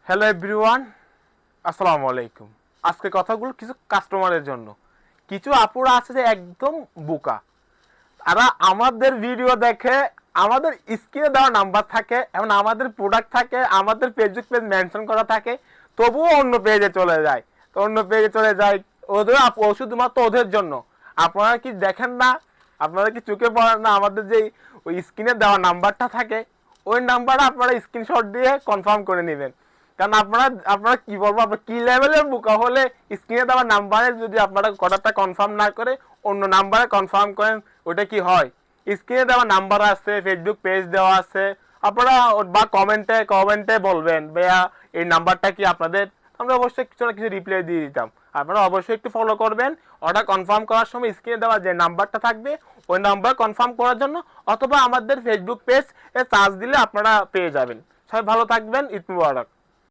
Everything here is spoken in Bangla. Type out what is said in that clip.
হ্যালো এভরিওয়ান, আসসালামু আলাইকুম। আজকে কথাগুলো কিছু কাস্টমারের জন্য। কিছু আপুরা আছে যে একদম বোকা। তারা আমাদের ভিডিও দেখে, আমাদের স্ক্রিনে দেওয়া নাম্বার থাকে এবং আমাদের প্রোডাক্ট থাকে, আমাদের ফেসবুক পেজ মেনশন করা থাকে, তবুও অন্য পেজে চলে যায়। তো অন্য পেজে চলে যায়, ওদের শুধুমাত্র ওদের জন্য। আপনারা কি দেখেন না? আপনারা কি চোখে পড়েন না? আমাদের যে ওই স্ক্রিনে দেওয়া নাম্বারটা থাকে, ওই নাম্বারটা আপনারা স্ক্রিনশট দিয়ে কনফার্ম করে নেবেন। কারণ আপনারা আপনারা কি বলবো, আপনার কি লেভেলের বোকা হলে স্ক্রিনে দেওয়া নাম্বারে যদি আপনারা অর্ডারটা কনফার্ম না করে অন্য নাম্বারে কনফার্ম করেন, ওটা কি হয়? স্ক্রিনে দেওয়া নাম্বার আছে, ফেসবুক পেজ দেওয়া আছে, আপনারা বা কমেন্টে কমেন্টে বলবেন ভাইয়া এই নাম্বারটা কি আপনাদের। আমরা অবশ্যই কিছু না কিছু রিপ্লাই দিয়ে দিতাম। আপনারা অবশ্যই একটু ফলো করবেন। অর্ডার কনফার্ম করার সময় স্ক্রিনে দেওয়া যে নাম্বারটা থাকবে ওই নাম্বার কনফার্ম করার জন্য, অথবা আমাদের ফেসবুক পেজ এ সার্চ দিলে আপনারা পেয়ে যাবেন। সবাই ভালো থাকবেন। ঈদ মুবারক।